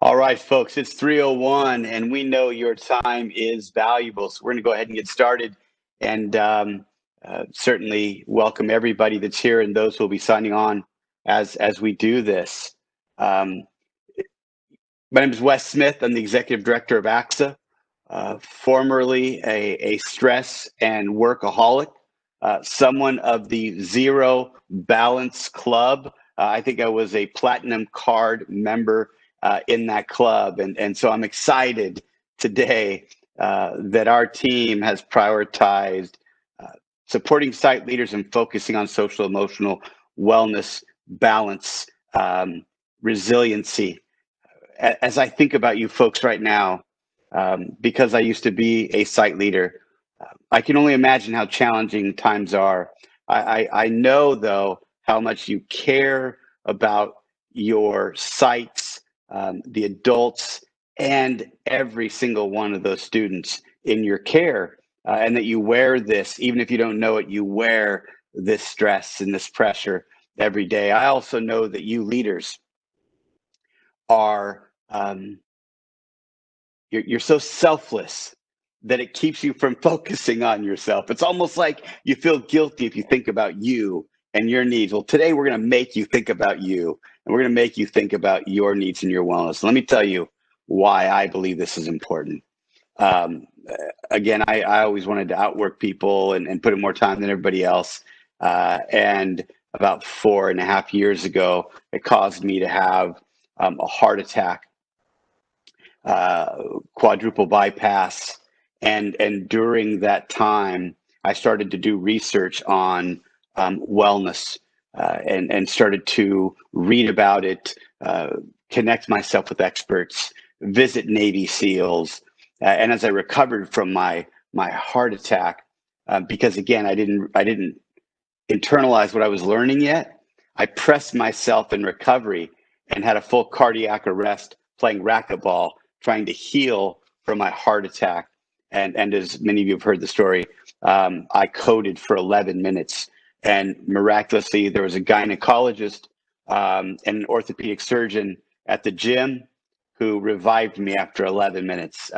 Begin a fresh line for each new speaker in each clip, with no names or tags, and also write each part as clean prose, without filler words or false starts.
All right, folks, it's 3:01, and we know your time is valuable. So we're going to go ahead and get started, and certainly welcome everybody that's here and those who will be signing on as we do this. Um, my name is Wes Smith. I'm the executive director of ACSA, formerly a stress and workaholic, someone of the Zero Balance Club. I think I was a platinum card member in that club. And so I'm excited today that our team has prioritized supporting site leaders and focusing on social emotional wellness, balance, resiliency. As I think about you folks right now, because I used to be a site leader, I can only imagine how challenging times are. I know, though, how much you care about your sites, the adults, and every single one of those students in your care, and that you wear this, even if you don't know it, you wear this stress and this pressure every day. I also know that you leaders are you're so selfless that it keeps you from focusing on yourself. It's almost like you feel guilty if you think about you and your needs. Well, today we're going to make you think about you, and we're going to make you think about your needs and your wellness. Let me tell you why I believe this is important. Um, Again, I always wanted to outwork people and put in more time than everybody else. And about 4.5 years ago, it caused me to have a heart attack, quadruple bypass. And during that time, I started to do research on wellness, and started to read about it, connect myself with experts, visit Navy SEALs. And as I recovered from my heart attack, because again, I didn't internalize what I was learning yet, I pressed myself in recovery and had a full cardiac arrest playing racquetball, trying to heal from my heart attack. And as many of you have heard the story, I coded for 11 minutes. And miraculously, there was a gynecologist and an orthopedic surgeon at the gym who revived me after 11 minutes.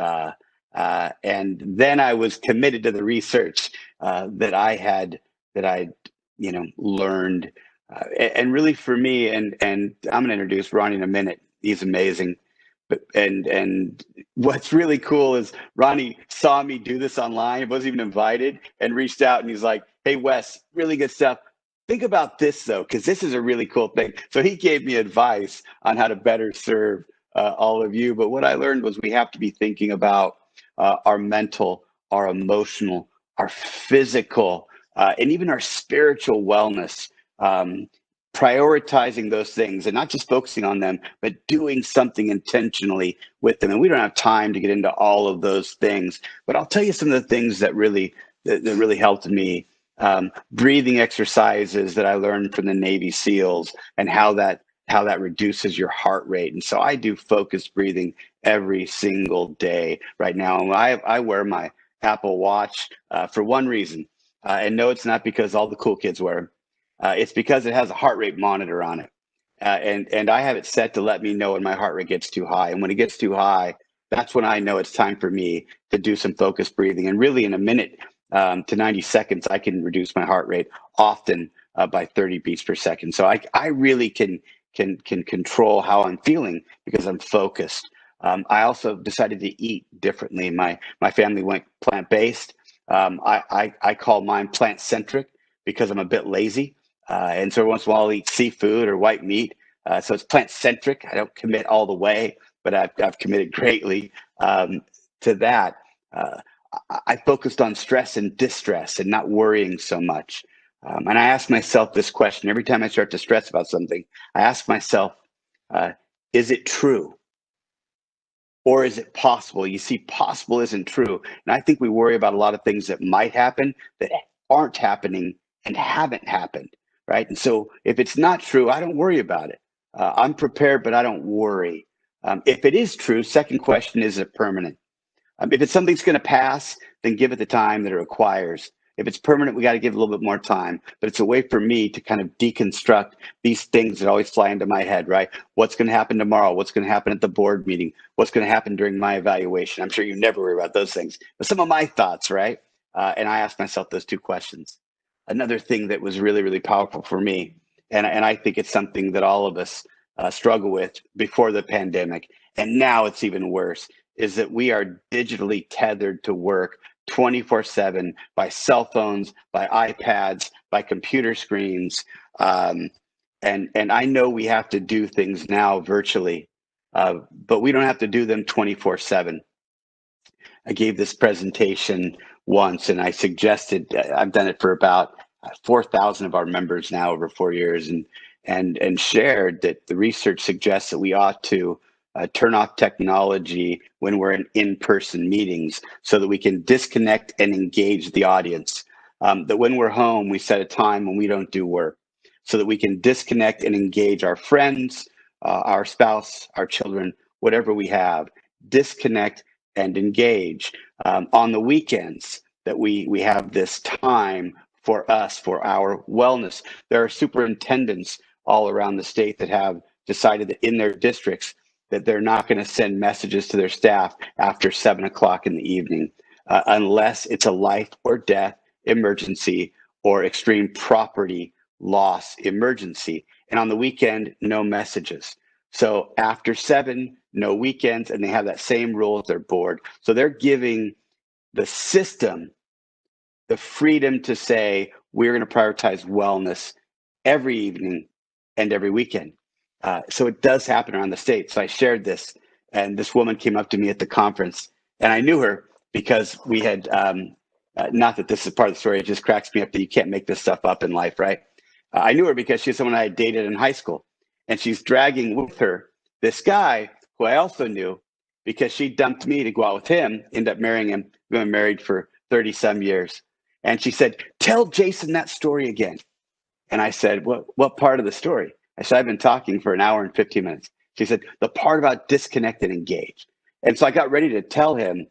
And then I was committed to the research that I'd learned. And really for me, and I'm going to introduce Roni in a minute. He's amazing. But and what's really cool is Roni saw me do this online, wasn't even invited, and reached out, and he's like, "Hey Wes, really good stuff. Think about this though, because this is a really cool thing." So he gave me advice on how to better serve all of you. But what I learned was we have to be thinking about our mental, our emotional, our physical, and even our spiritual wellness. Prioritizing those things and not just focusing on them, but doing something intentionally with them. And we don't have time to get into all of those things, but I'll tell you some of the things that really helped me. Breathing exercises that I learned from the Navy SEALs, and how that reduces your heart rate. And so I do focused breathing every single day right now. And I wear my Apple Watch for one reason. And no, it's not because all the cool kids wear them. It's because it has a heart rate monitor on it. And I have it set to let me know when my heart rate gets too high. And when it gets too high, that's when I know it's time for me to do some focused breathing. And really in a minute to 90 seconds, I can reduce my heart rate often by 30 beats per second. So I really can control how I'm feeling because I'm focused. I also decided to eat differently. My family went plant-based. I call mine plant-centric because I'm a bit lazy. And so once in a while I'll eat seafood or white meat. So it's plant-centric. I don't commit all the way, but I've committed greatly to that. I focused on stress and distress and not worrying so much. And I ask myself this question every time I start to stress about something. I ask myself, is it true? Or is it possible? You see, possible isn't true. And I think we worry about a lot of things that might happen that aren't happening and haven't happened, right? And so if it's not true, I don't worry about it. I'm prepared, but I don't worry. If it is true, second question, is it permanent? If it's something's going to pass, then give it the time that it requires. If it's permanent, we got to give a little bit more time. But it's a way for me to kind of deconstruct these things that always fly into my head, right? What's going to happen tomorrow? What's going to happen at the board meeting? What's going to happen during my evaluation? I'm sure you never worry about those things, but some of my thoughts, right? And I asked myself those two questions. Another thing that was really, really powerful for me, and I think it's something that all of us struggle with before the pandemic, and now it's even worse, is that we are digitally tethered to work 24/7 by cell phones, by iPads, by computer screens. And I know we have to do things now virtually, but we don't have to do them 24/7. I gave this presentation once, and I suggested I've done it for about 4,000 of our members now over 4 years, and shared that the research suggests that we ought to turn off technology when we're in in-person meetings so that we can disconnect and engage the audience. That when we're home, we set a time when we don't do work so that we can disconnect and engage our friends, our spouse, our children, whatever we have, disconnect and engage. On the weekends, that we have this time for us, for our wellness. There are superintendents all around the state that have decided that in their districts that they're not going to send messages to their staff after 7 o'clock in the evening, unless it's a life or death emergency or extreme property loss emergency. And on the weekend, no messages. So after 7, no weekends, and they have that same rule at their board. So they're giving the system the freedom to say, we're going to prioritize wellness every evening and every weekend. So it does happen around the state. So I shared this, and this woman came up to me at the conference, and I knew her because we had, not that this is part of the story, it just cracks me up that you can't make this stuff up in life, right? I knew her because she's someone I had dated in high school, and she's dragging with her this guy who I also knew because she dumped me to go out with him, ended up marrying him. We've been married for 30 some years. And she said, tell Jason that story again. And I said, what part of the story? I said, I've been talking for an hour and 15 minutes. She said, the part about disconnect and engage. And so I got ready to tell him,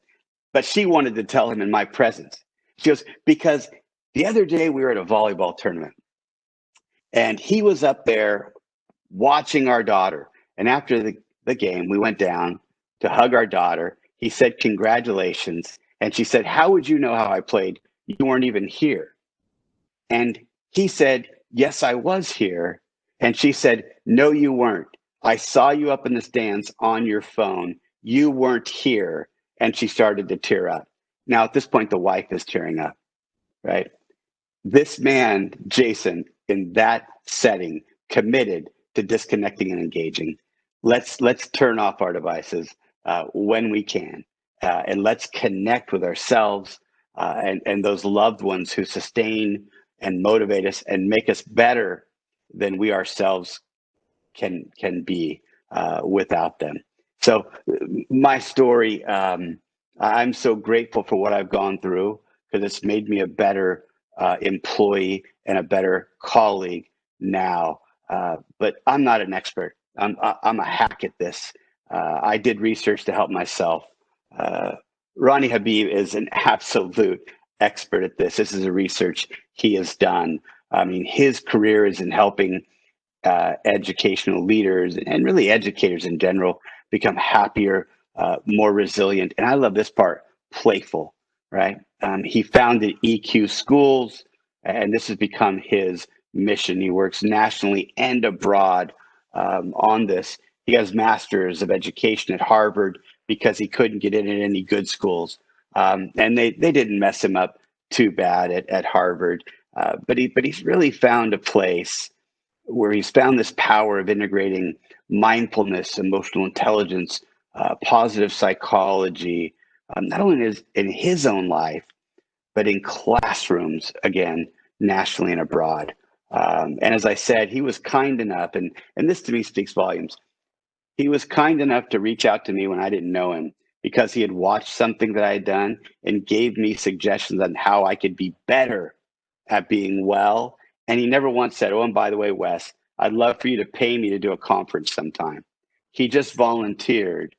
but she wanted to tell him in my presence. She goes, because the other day we were at a volleyball tournament and he was up there watching our daughter. And after the game, we went down to hug our daughter. He said, congratulations. And she said, how would you know how I played? You weren't even here. And he said, yes, I was here. And she said, no, you weren't. I saw you up in the stands on your phone. You weren't here. And she started to tear up. Now, at this point, the wife is tearing up, right? This man, Jason, in that setting, committed to disconnecting and engaging. Let's turn off our devices when we can, and let's connect with ourselves and those loved ones who sustain and motivate us and make us better than we ourselves can be without them. So my story, I'm so grateful for what I've gone through because it's made me a better employee and a better colleague now. But I'm not an expert. I'm a hack at this. I did research to help myself. Roni Habib is an absolute expert at this. This is a research he has done. I mean, his career is in helping educational leaders and really educators in general become happier, more resilient. And I love this part, playful, right? He founded EQ Schools, and this has become his mission. He works nationally and abroad on this. He has masters of education at Harvard because he couldn't get in at any good schools. And they didn't mess him up too bad at Harvard. But he's really found a place where he's found this power of integrating mindfulness, emotional intelligence, positive psychology, not only in his own life, but in classrooms, again, nationally and abroad. And as I said, he was kind enough, and this to me speaks volumes. He was kind enough to reach out to me when I didn't know him because he had watched something that I had done and gave me suggestions on how I could be better at being well. And he never once said, oh, and by the way, Wes, I'd love for you to pay me to do a conference sometime. He just volunteered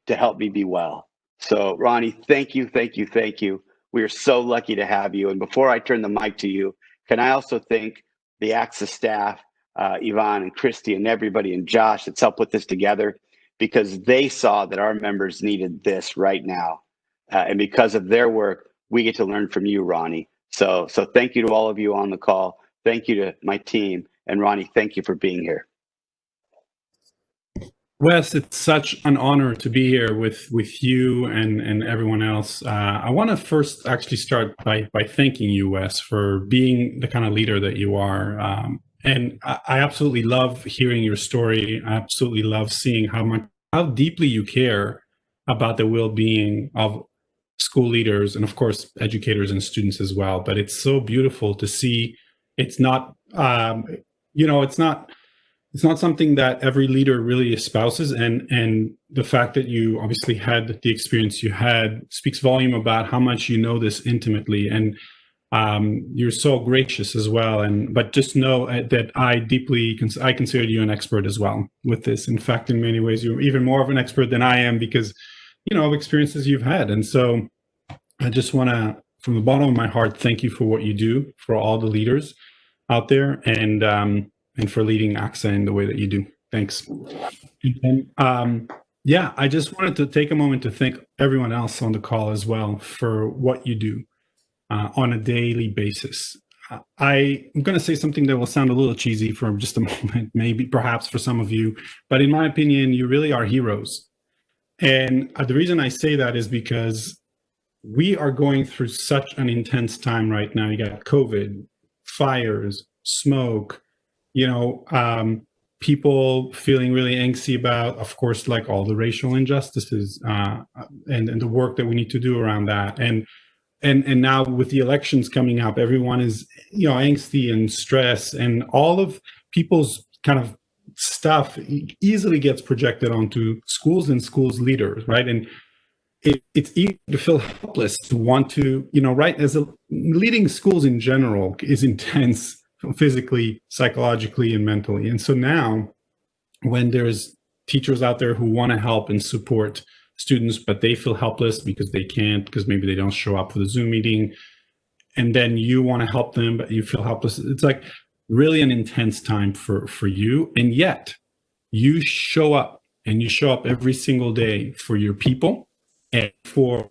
to help me be well. So, Roni, thank you, thank you, thank you. We are so lucky to have you. And before I turn the mic to you, can I also thank the ACSA staff, Yvonne and Christy and everybody and Josh that's helped put this together, because they saw that our members needed this right now. And because of their work, we get to learn from you, Roni. So thank you to all of you on the call. Thank you to my team. And Roni, thank you for being here.
Wes, it's such an honor to be here with you and everyone else. I want to first actually start by thanking you, Wes, for being the kind of leader that you are. And I absolutely love hearing your story. I absolutely love seeing how deeply you care about the well-being of school leaders and, of course, educators and students as well. But it's so beautiful to see. It's not, it's not something that every leader really espouses, and the fact that you obviously had the experience you had speaks volume about how much you know this intimately, and you're so gracious as well. But just know that I consider you an expert as well with this. In fact, in many ways, you're even more of an expert than I am because, of experiences you've had. And so I just want to, from the bottom of my heart, thank you for what you do for all the leaders out there, and for leading ACSA in the way that you do. Thanks. And I just wanted to take a moment to thank everyone else on the call as well for what you do on a daily basis. I'm going to say something that will sound a little cheesy for just a moment, maybe perhaps for some of you, but in my opinion, you really are heroes. And the reason I say that is because we are going through such an intense time right now. You got COVID, fires, smoke, people feeling really angsty about, of course, like all the racial injustices and the work that we need to do around that. And now with the elections coming up, everyone is, angsty and stressed, and all of people's kind of stuff easily gets projected onto schools and schools leaders, right? And it's easy to feel helpless, to want to, right? Leading schools in general is intense, physically, psychologically, and mentally. And so now, when there's teachers out there who want to help and support students, but they feel helpless because they can't, because maybe they don't show up for the Zoom meeting, and then you want to help them, but you feel helpless. It's like really an intense time for you. And yet you show up, and you show up every single day for your people and for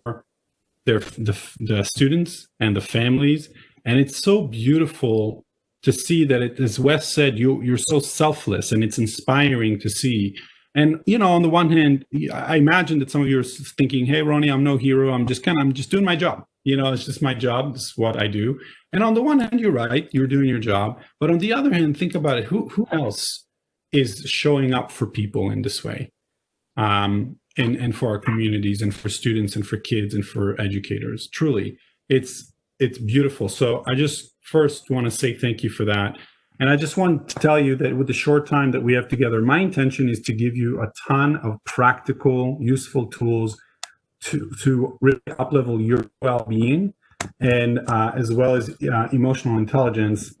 the students and the families. And it's so beautiful to see that as Wes said, you're so selfless, and it's inspiring to see. And, on the one hand, I imagine that some of you are thinking, hey, Roni, I'm no hero. I'm just doing my job. It's just my job. This is what I do. And on the one hand, you're right. You're doing your job. But on the other hand, think about it. Who else is showing up for people in this way? And for our communities, and for students, and for kids, and for educators. Truly, it's beautiful. So I just first want to say thank you for that. And I just want to tell you that with the short time that we have together, my intention is to give you a ton of practical, useful tools to really up-level your well-being, and as well as emotional intelligence,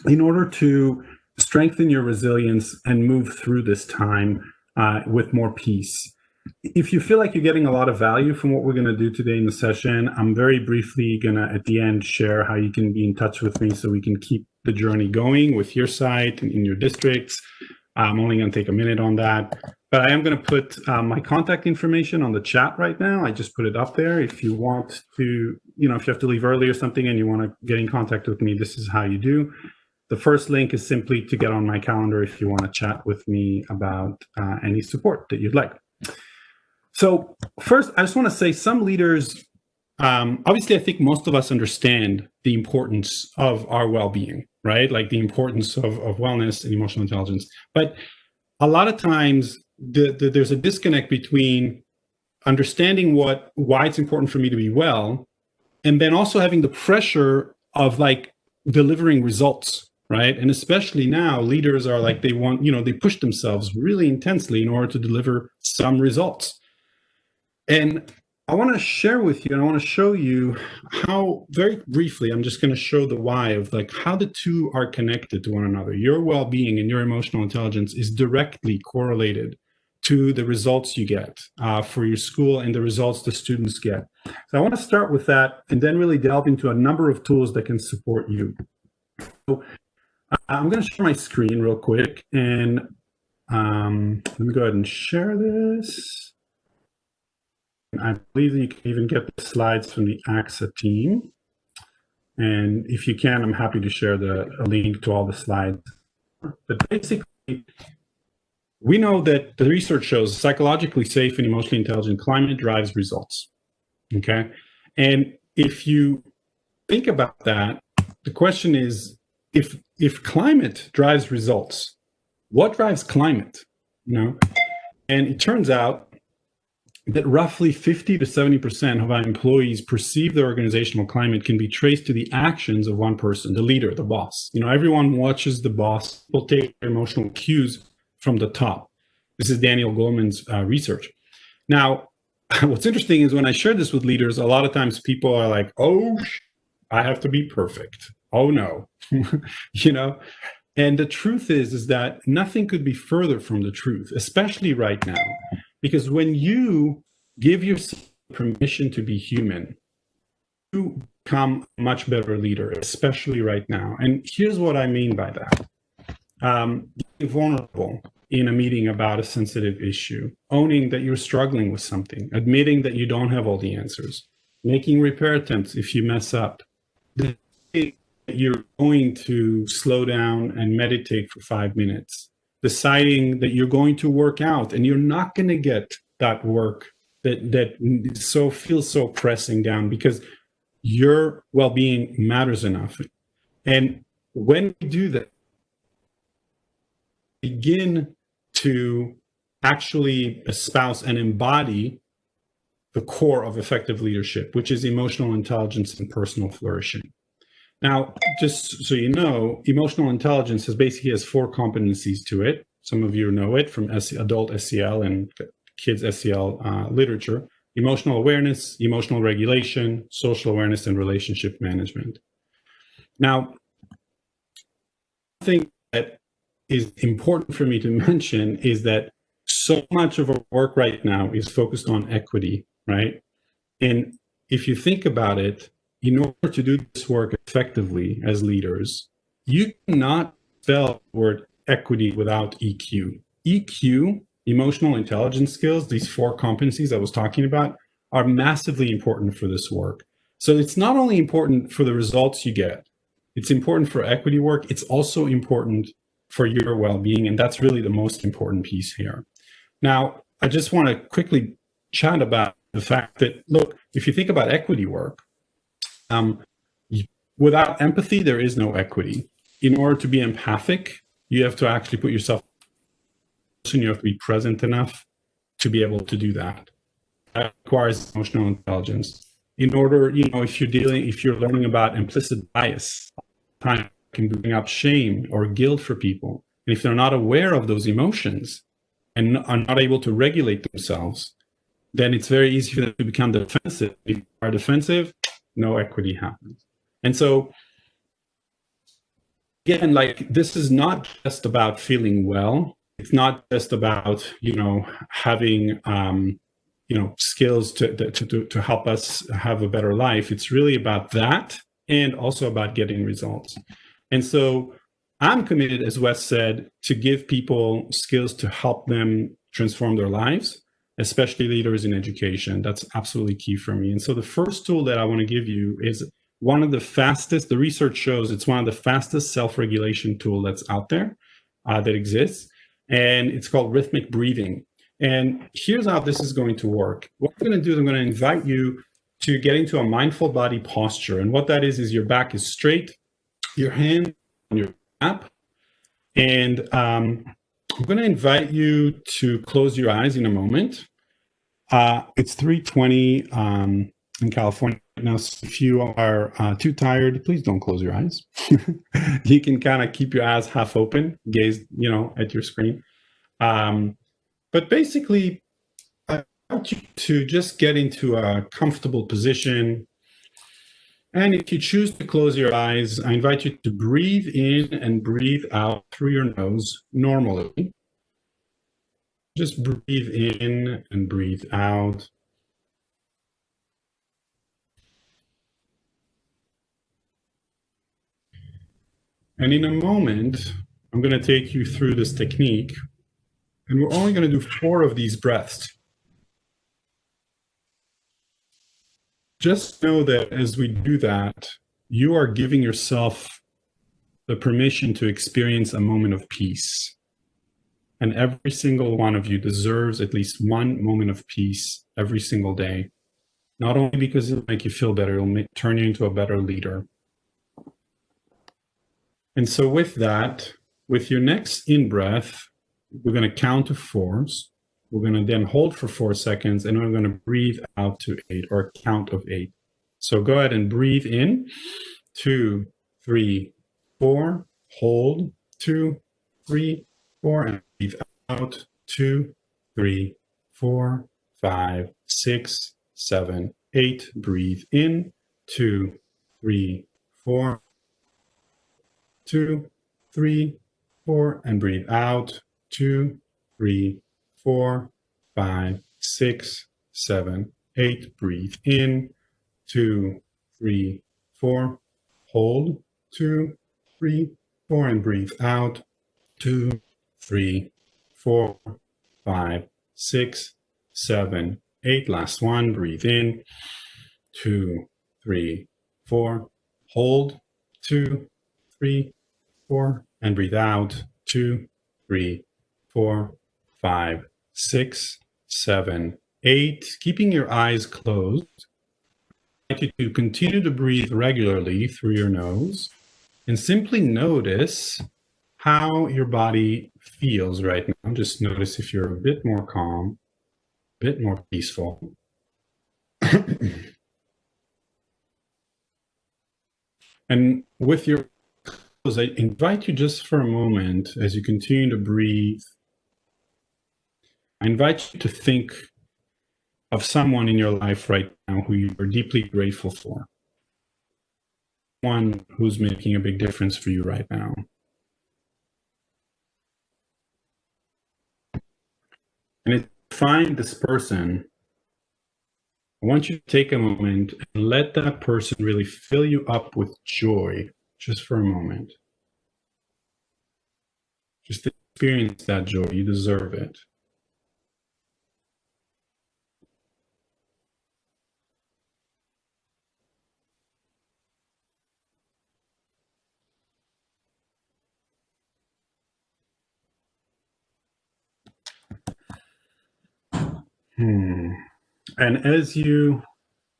in order to strengthen your resilience and move through this time with more peace. If you feel like you're getting a lot of value from what we're going to do today in the session, I'm very briefly going to, at the end, share how you can be in touch with me so we can keep the journey going with your site and in your districts. I'm only going to take a minute on that, but I am going to put my contact information on the chat right now. I just put it up there. If you want to, if you have to leave early or something and you want to get in contact with me, this is how you do. The first link is simply to get on my calendar if you want to chat with me about any support that you'd like. So first, I just want to say some leaders, obviously, I think most of us understand the importance of our well-being, right? Like the importance of wellness and emotional intelligence. But a lot of times there's a disconnect between understanding why it's important for me to be well, and then also having the pressure of like delivering results, right? And especially now, leaders are like, they push themselves really intensely in order to deliver some results. And I want to share with you, and I want to show you how, very briefly, I'm just going to show the why of like how the two are connected to one another. Your well-being and your emotional intelligence is directly correlated to the results you get for your school and the results the students get. So I want to start with that and then really delve into a number of tools that can support you. So I'm going to share my screen real quick, and let me go ahead and share this. I believe that you can even get the slides from the ACSA team. And if you can, I'm happy to share a link to all the slides. But basically, we know that the research shows psychologically safe and emotionally intelligent climate drives results. Okay. And if you think about that, the question is, if climate drives results, what drives climate? You know, and it turns out that roughly 50 to 70% of our employees perceive the organizational climate can be traced to the actions of one person, the leader, the boss. You know, everyone watches the boss, will take emotional cues from the top. This is Daniel Goleman's research. Now, what's interesting is when I share this with leaders, a lot of times people are like, oh, I have to be perfect. Oh no, you know? And the truth is that nothing could be further from the truth, especially right now. Because when you give yourself permission to be human, you become a much better leader, especially right now. And here's what I mean by that. Being vulnerable in a meeting about a sensitive issue, owning that you're struggling with something, admitting that you don't have all the answers, making repair attempts if you mess up, you're going to slow down and meditate for 5 minutes, deciding that you're going to work out and you're not going to get that work that feels so pressing down because your well-being matters enough. And when we do that, begin to actually espouse and embody the core of effective leadership, which is emotional intelligence and personal flourishing. Now, just so you know, emotional intelligence basically has 4 competencies to it. Some of you know it from adult SEL and kids SEL literature: emotional awareness, emotional regulation, social awareness, and relationship management. Now, one thing that is important for me to mention is that so much of our work right now is focused on equity, right? And if you think about it, in order to do this work effectively as leaders, you cannot spell the word equity without EQ. EQ, emotional intelligence skills, these 4 competencies I was talking about, are massively important for this work. So it's not only important for the results you get, it's important for equity work, it's also important for your well-being, and that's really the most important piece here. Now, I just want to quickly chat about the fact that, look, if you think about equity work, without empathy, there is no equity. In order to be empathic, you have to actually put yourself, you have to be present enough to be able to do that. That requires emotional intelligence. In order, if you're learning about implicit bias, time can bring up shame or guilt for people. And if they're not aware of those emotions and are not able to regulate themselves, then it's very easy for them to become defensive. If they are defensive, no equity happens. And so, again, like, this is not just about feeling well. It's not just about, having, skills to help us have a better life. It's really about that, and also about getting results. And so I'm committed, as Wes said, to give people skills to help them transform their lives, especially leaders in education. That's absolutely key for me. And so the first tool that I want to give you is one of the fastest, the research shows it's one of the fastest self-regulation tool that's out there, that exists. And it's called Rhythmic breathing. And here's how this is going to work. What I'm going to do is I'm going to invite you to get into a mindful body posture. And what that is your back is straight, your hand on your lap. And I'm going to invite you to close your eyes in a moment. It's 3:20 in California now. So if you are too tired, please don't close your eyes. You can kind of keep your eyes half open, gaze, at your screen. But basically, I want you to just get into a comfortable position. And if you choose to close your eyes, I invite you to breathe in and breathe out through your nose normally. Just breathe in and breathe out. And in a moment, I'm going to take you through this technique, and we're only going to do 4 of these breaths. Just know that as we do that, you are giving yourself the permission to experience a moment of peace. And every single one of you deserves at least one moment of peace every single day. Not only because it'll make you feel better, it'll turn you into a better leader. And so with that, with your next in-breath, we're going to count to 4s. We're going to then hold for 4 seconds, and we're going to breathe out to 8, or a count of 8. So go ahead and breathe in, 2, 3, 4, hold, 2, 3, 4, and breathe out, 2, 3, 4, 5, 6, 7, 8. Breathe in, 2, 3, 4, 2, 3, 4, and breathe out, 2, 3, 4, 5, 6, 7, 8. Breathe in, 2, 3, 4, hold, 2, 3, 4, and breathe out, 2, 3, 4, 5, 6, 7, 8. Last one, breathe in, 2, 3, 4, hold, 2, 3, 4, and breathe out, 2, 3, 4, 5, 6, 7, 8. Keeping your eyes closed, I'd like you to continue to breathe regularly through your nose and simply notice how your body feels right now. Just notice if you're a bit more calm, a bit more peaceful. And with your clothes, I invite you just for a moment, as you continue to breathe, I invite you to think of someone in your life right now who you are deeply grateful for. One who's making a big difference for you right now. And if you find this person, I want you to take a moment and let that person really fill you up with joy just for a moment. Just experience that joy. You deserve it. And as you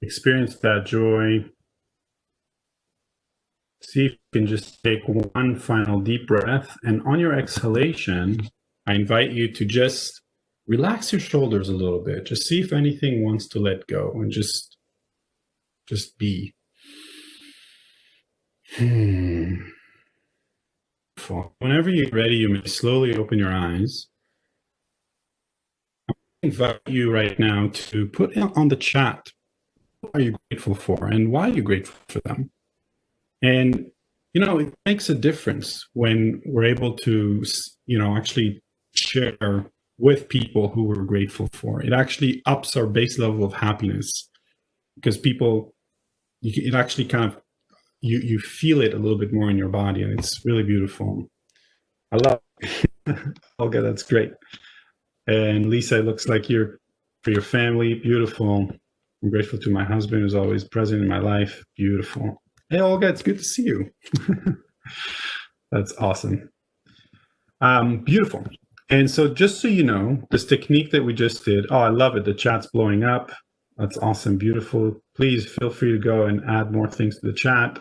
experience that joy, see if you can just take one final deep breath. And on your exhalation, I invite you to just relax your shoulders a little bit. Just see if anything wants to let go, and just be. Whenever you're ready, you may slowly open your eyes. I invite you right now to put on the chat, what are you grateful for and why are you grateful for them? And, it makes a difference when we're able to, actually share with people who we're grateful for. It actually ups our base level of happiness, because it actually kind of, you feel it a little bit more in your body, and it's really beautiful. I love it. Olga, that's great. And Lisa, it looks like you're for your family. Beautiful. I'm grateful to my husband, who's always present in my life. Beautiful. Hey, Olga, it's good to see you. That's awesome. Beautiful. And so just so you know, this technique that we just did, I love it. The chat's blowing up. That's awesome. Beautiful. Please feel free to go and add more things to the chat.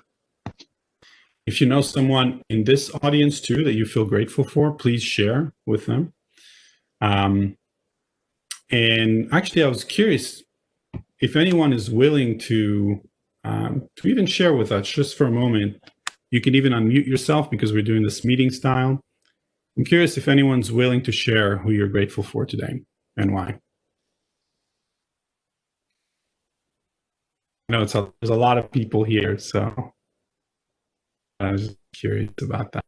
If you know someone in this audience too that you feel grateful for, please share with them. And actually, I was curious if anyone is willing to even share with us just for a moment. You can even unmute yourself, because we're doing this meeting style. I'm curious if anyone's willing to share who you're grateful for today and why. I know there's a lot of people here, so I was just curious about that.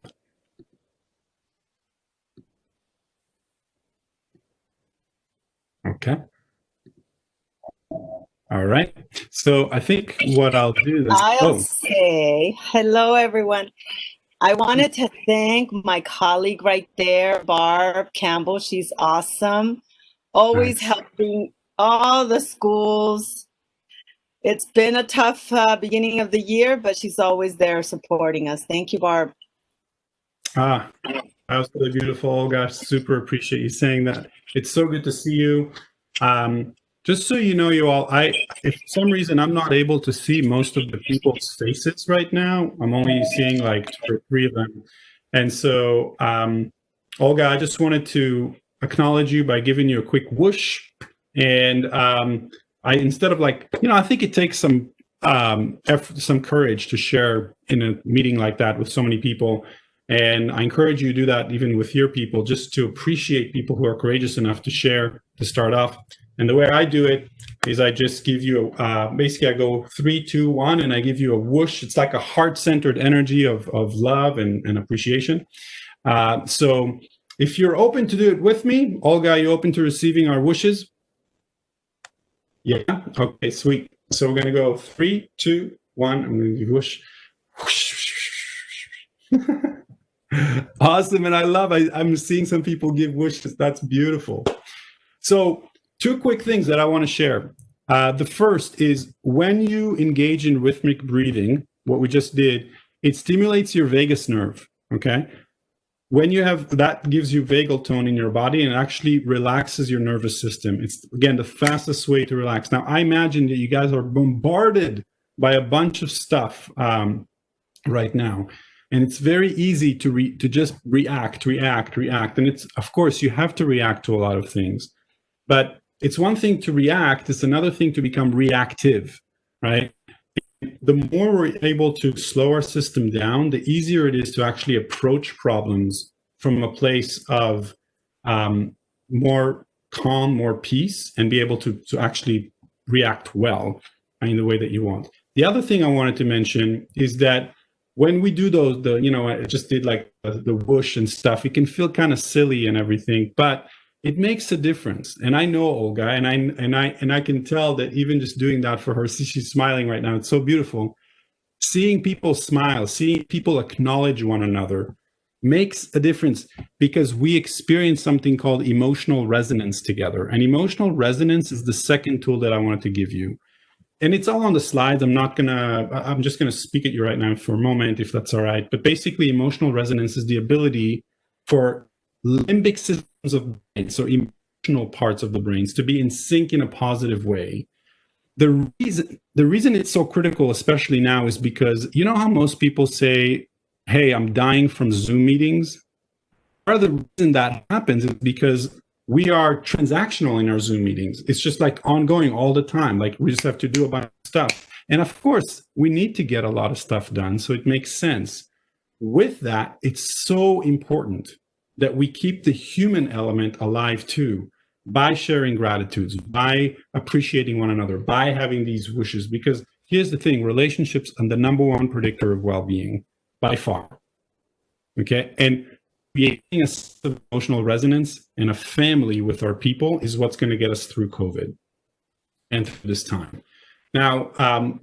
Okay. All right. So I think what I'll do is,
I'll say hello, everyone. I wanted to thank my colleague right there, Barb Campbell. She's awesome. Always helping all the schools. It's been a tough beginning of the year, but she's always there supporting us. Thank you, Barb.
That was really beautiful, Olga. Super appreciate you saying that. It's so good to see you. Just so you know, you all, if for some reason I'm not able to see most of the people's faces right now, I'm only seeing like 2 or 3 of them. And so, Olga, I just wanted to acknowledge you by giving you a quick whoosh. And instead of like, I think it takes some effort, some courage to share in a meeting like that with so many people. And I encourage you to do that even with your people, just to appreciate people who are courageous enough to share to start off. And the way I do it is I just give you, basically I go 3, 2, 1, and I give you a whoosh. It's like a heart-centered energy of love and appreciation. So if you're open to do it with me, Olga, are you open to receiving our whooshes? Yeah, okay, sweet. So we're gonna go 3, 2, 1, I'm gonna give whoosh. Awesome, and I'm seeing some people give wishes. That's beautiful. So 2 quick things that I want to share. The first is when you engage in rhythmic breathing, what we just did, it stimulates your vagus nerve, okay? When you have, that gives you vagal tone in your body and actually relaxes your nervous system. It's, again, the fastest way to relax. Now, I imagine that you guys are bombarded by a bunch of stuff right now. And it's very easy to just react. And it's, of course, you have to react to a lot of things. But it's one thing to react, it's another thing to become reactive, right? The more we're able to slow our system down, the easier it is to actually approach problems from a place of more calm, more peace, and be able to actually react well in the way that you want. The other thing I wanted to mention is that when we do those, I just did like the whoosh and stuff, it can feel kind of silly and everything, but it makes a difference. And I know Olga, and I can tell that even just doing that for her, see, she's smiling right now. It's so beautiful. Seeing people smile, seeing people acknowledge one another makes a difference because we experience something called emotional resonance together. And emotional resonance is the second tool that I wanted to give you. And it's all on the slides. I'm just gonna speak at you right now for a moment, if that's all right. But basically, emotional resonance is the ability for limbic systems of the brain, so emotional parts of the brains, to be in sync in a positive way. The reason it's so critical, especially now, is because you know how most people say, hey, I'm dying from Zoom meetings? Part of the reason that happens is because we are transactional in our Zoom meetings. It's just like ongoing all the time. Like we just have to do a bunch of stuff. And of course, we need to get a lot of stuff done. So it makes sense. With that, it's so important that we keep the human element alive too, by sharing gratitudes, by appreciating one another, by having these wishes. Because here's the thing, relationships are the number 1 predictor of well-being by far. Okay. And creating a sense of emotional resonance and a family with our people is what's going to get us through COVID and through this time. Now,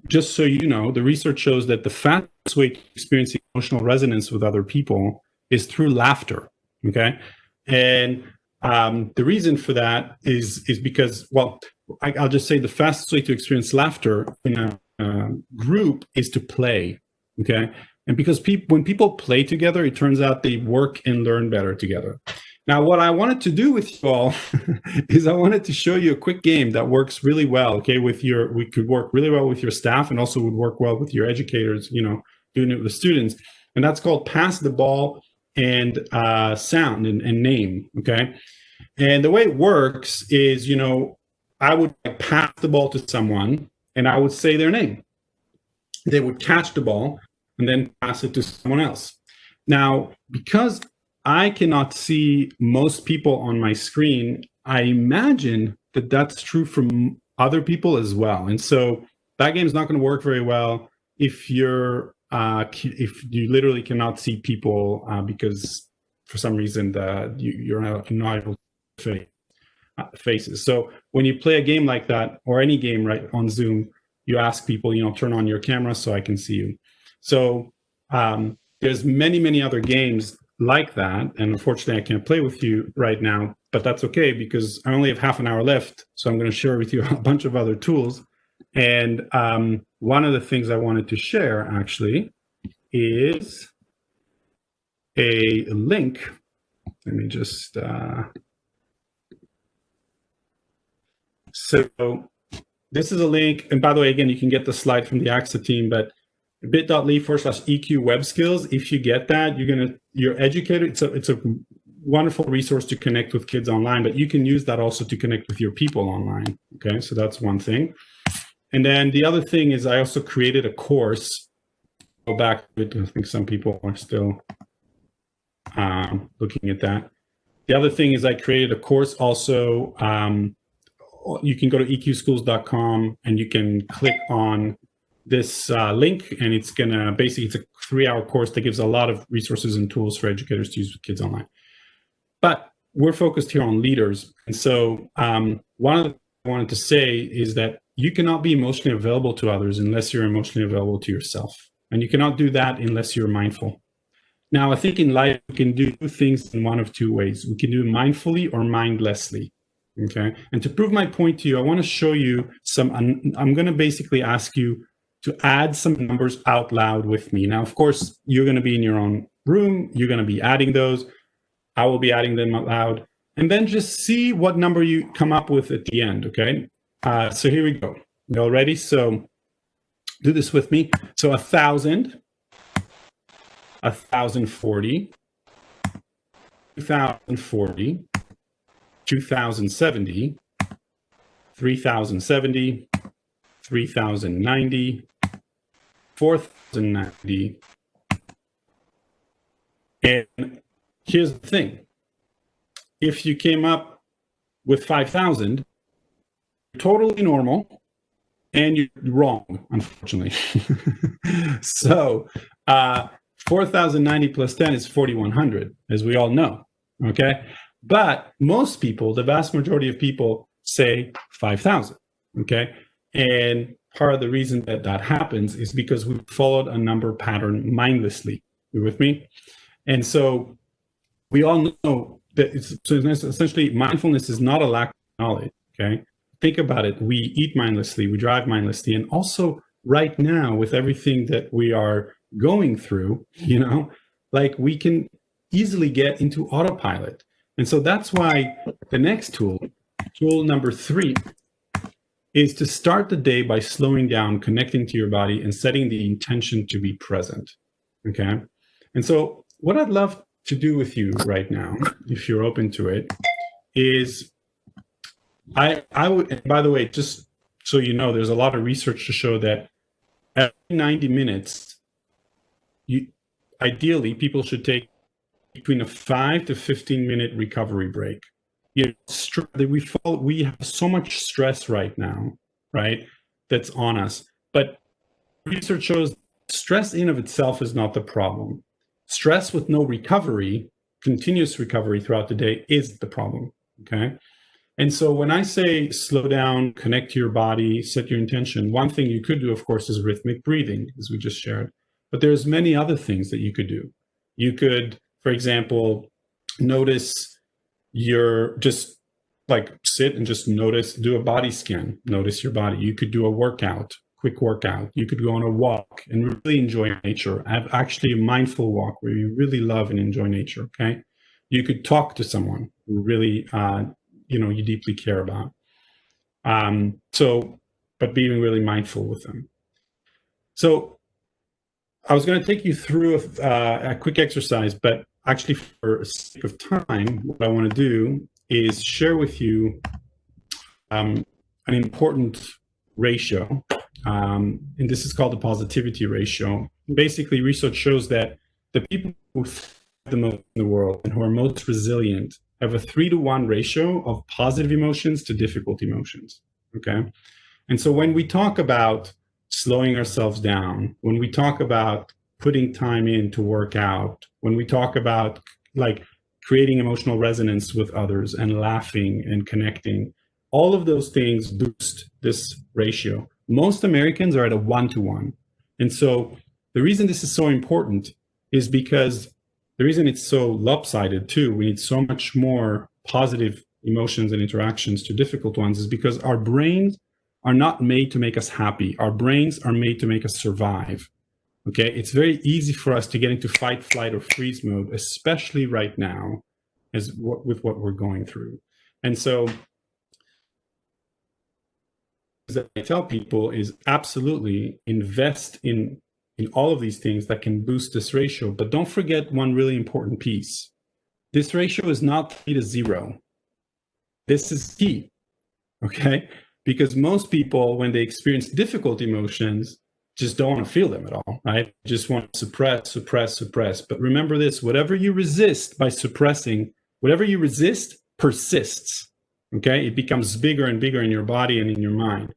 just so you know, the research shows that the fastest way to experience emotional resonance with other people is through laughter. Okay. And the reason for that is because, well, I'll just say the fastest way to experience laughter in a group is to play. Okay. And because when people play together, it turns out they work and learn better together. Now, what I wanted to do with you all is I wanted to show you a quick game that works really well. Okay, we could work really well with your staff and also would work well with your educators, doing it with the students. And that's called Pass the Ball and Sound and Name. Okay. And the way it works is, I would pass the ball to someone and I would say their name. They would catch the ball and then pass it to someone else. Now, because I cannot see most people on my screen, I imagine that that's true for other people as well. And so that game is not going to work very well if you literally cannot see people because for some reason you're not able to fit. faces. So when you play a game like that, or any game right on Zoom, you ask people, turn on your camera so I can see you. So there's many other games like that, and unfortunately I can't play with you right now, but that's okay because I only have half an hour left, so I'm going to share with you a bunch of other tools. And one of the things I wanted to share actually is a link. Let me just so this is a link, and by the way, again, you can get the slide from the ACSA team, but bit.ly/EQ web skills. If you get that, you're educated. It's a wonderful resource to connect with kids online, but you can use that also to connect with your people online. Okay, so that's one thing. And then the other thing is I also created a course. Go back to it. I think some people are still looking at that. The other thing is I created a course also. You can go to eqschools.com and you can click on this link, and it's gonna basically, it's a 3-hour course that gives a lot of resources and tools for educators to use with kids online. But we're focused here on leaders. And so one of the things I wanted to say is that you cannot be emotionally available to others unless you're emotionally available to yourself. And you cannot do that unless you're mindful. Now, I think in life, we can do things in one of two ways. We can do it mindfully or mindlessly. Okay. And to prove my point to you, I want to show you I'm going to basically ask you to add some numbers out loud with me. Now, of course, you're going to be in your own room. You're going to be adding those. I will be adding them out loud. And then just see what number you come up with at the end. Okay. So here we go. You all ready? So do this with me. So 1,000, 1,040, 2,040, 2,070, 3,070, 3,090, 4,090. And here's the thing. If you came up with 5,000, you're totally normal and you're wrong, unfortunately. So 4,090 plus 10 is 4,100, as we all know, okay? But most people, the vast majority of people, say 5,000, okay? And part of the reason that that happens is because we followed a number pattern mindlessly. You with me? And so we all know that essentially mindfulness is not a lack of knowledge, okay? Think about it. We eat mindlessly, we drive mindlessly, and also right now with everything that we are going through, like we can easily get into autopilot. And so that's why the next tool number 3, is to start the day by slowing down, connecting to your body, and setting the intention to be present, okay? And so what I'd love to do with you right now, if you're open to it, is I would, by the way, just so you know, there's a lot of research to show that every 90 minutes, ideally, people should take between a 5 to 15 minute recovery break. We have so much stress right now, right? That's on us. But research shows stress in of itself is not the problem. Stress with no recovery, continuous recovery throughout the day, is the problem, okay? And so when I say slow down, connect to your body, set your intention, one thing you could do, of course, is rhythmic breathing, as we just shared. But there's many other things that you could do. You could, for example, notice just like sit and just notice, do a body scan, notice your body. You could do a workout, quick workout. You could go on a walk and really enjoy nature. Have actually a mindful walk where you really love and enjoy nature, okay? You could talk to someone who really, you deeply care about. But being really mindful with them. So I was going to take you through a quick exercise, but actually for sake of time, what I want to do is share with you an important ratio. And this is called the positivity ratio. Basically, research shows that the people who thrive the most in the world and who are most resilient have a 3-to-1 ratio of positive emotions to difficult emotions, okay? And so when we talk about slowing ourselves down, when we talk about putting time in to work out, when we talk about like creating emotional resonance with others and laughing and connecting. All of those things boost this ratio. Most Americans are at a 1-to-1. And so the reason this is so important is because the reason it's so lopsided too, we need so much more positive emotions and interactions to difficult ones, is because our brains are not made to make us happy. Our brains are made to make us survive. Okay, it's very easy for us to get into fight, flight, or freeze mode, especially right now, with what we're going through. And so, that I tell people is absolutely invest in all of these things that can boost this ratio. But don't forget one really important piece. This ratio is not 3-0. This is key, okay? Because most people, when they experience difficult emotions, just don't want to feel them at all, right? Just want to suppress. But remember this, whatever you resist by suppressing, whatever you resist persists, okay? It becomes bigger and bigger in your body and in your mind.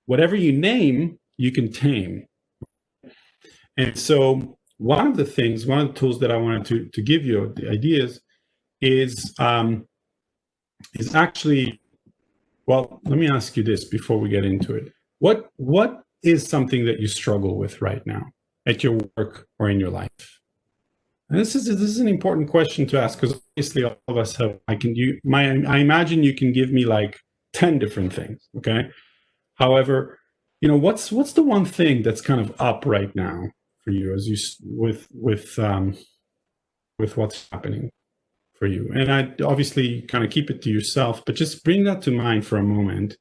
Whatever you name, you can tame. And so one of the tools that I wanted to give you, the ideas, is actually, well, let me ask you this before we get into it. What is something that you struggle with right now at your work or in your life? And this is an important question to ask, because obviously all of us have, I imagine you can give me like 10 different things, okay? However, what's the one thing that's kind of up right now for you as you with what's happening for you? And I obviously kind of keep it to yourself, but just bring that to mind for a moment.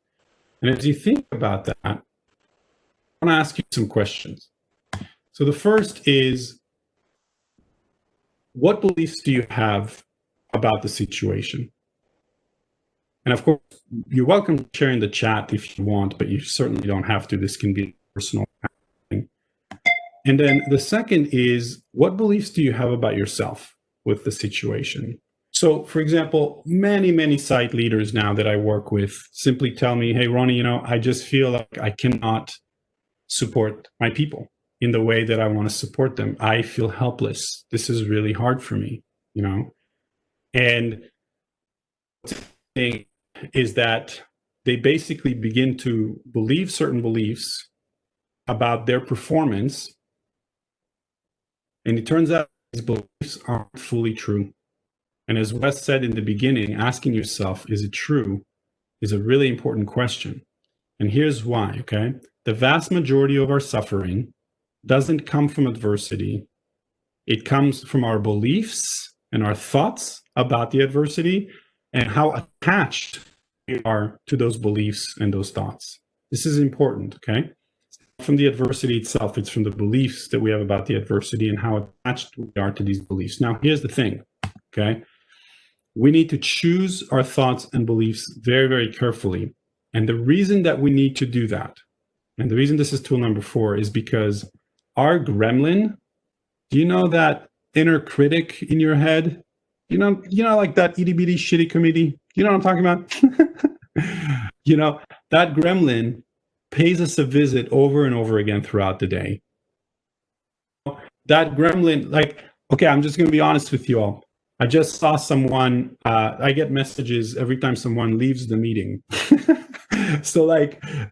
And as you think about that, I want to ask you some questions. So the first is, what beliefs do you have about the situation? And of course, you're welcome to share in the chat if you want, but you certainly don't have to. This can be a personal thing. And then the second is, what beliefs do you have about yourself with the situation? So, for example, many site leaders now that I work with simply tell me, hey, Roni, I just feel like I cannot support my people in the way that I want to support them. I feel helpless. This is really hard for me, And the thing is that they basically begin to believe certain beliefs about their performance. And it turns out these beliefs aren't fully true. And as Wes said in the beginning, asking yourself, is it true, is a really important question. And here's why, okay? The vast majority of our suffering doesn't come from adversity. It comes from our beliefs and our thoughts about the adversity and how attached we are to those beliefs and those thoughts. This is important, okay? It's not from the adversity itself, it's from the beliefs that we have about the adversity and how attached we are to these beliefs. Now, here's the thing, okay? We need to choose our thoughts and beliefs very, very carefully. And the reason that we need to do that, and the reason this is tool number 4, is because our gremlin, do you know that inner critic in your head? Like that itty bitty shitty committee? You know what I'm talking about? That gremlin pays us a visit over and over again throughout the day. That gremlin, okay, I'm just going to be honest with you all. I just saw someone, I get messages every time someone leaves the meeting. So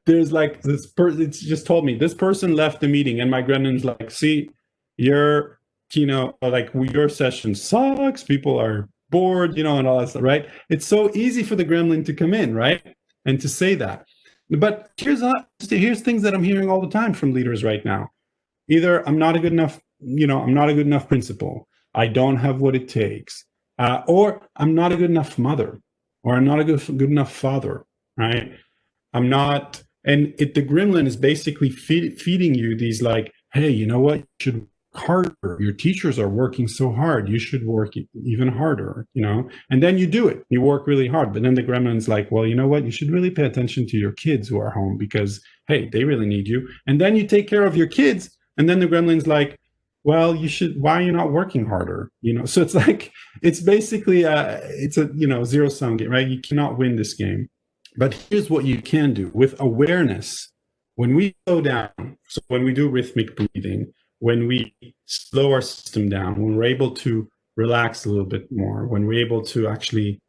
there's this person, it's just told me this person left the meeting, and my gremlin's like, see, your session sucks, people are bored, and all that stuff, right? It's so easy for the gremlin to come in, right? And to say that. But here's things that I'm hearing all the time from leaders right now. Either I'm not a good enough, I'm not a good enough principal, I don't have what it takes, or I'm not a good enough mother, or I'm not a good enough father, right? I'm not, and the gremlin is basically feeding you these hey, you know what? You should work harder. Your teachers are working so hard. You should work even harder, And then you do it. You work really hard. But then the gremlin's like, well, you know what? You should really pay attention to your kids who are home because, hey, they really need you. And then you take care of your kids. And then the gremlin's like, well, why are you not working harder? So it's basically it's a, zero-sum game, right? You cannot win this game. But here's what you can do with awareness. When we slow down, so when we do rhythmic breathing, when we slow our system down, when we're able to relax a little bit more, when we're able to actually,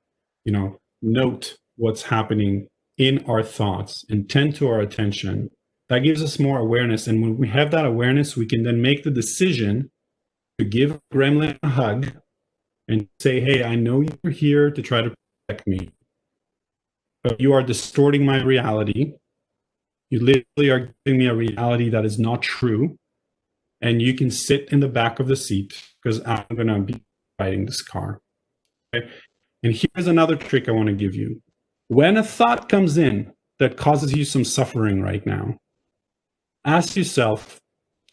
note what's happening in our thoughts and tend to our attention, that gives us more awareness. And when we have that awareness, we can then make the decision to give Gremlin a hug and say, hey, I know you're here to try to protect me, but you are distorting my reality. You literally are giving me a reality that is not true. And you can sit in the back of the seat because I'm going to be riding this car. Okay? And here's another trick I want to give you. When a thought comes in that causes you some suffering right now, ask yourself,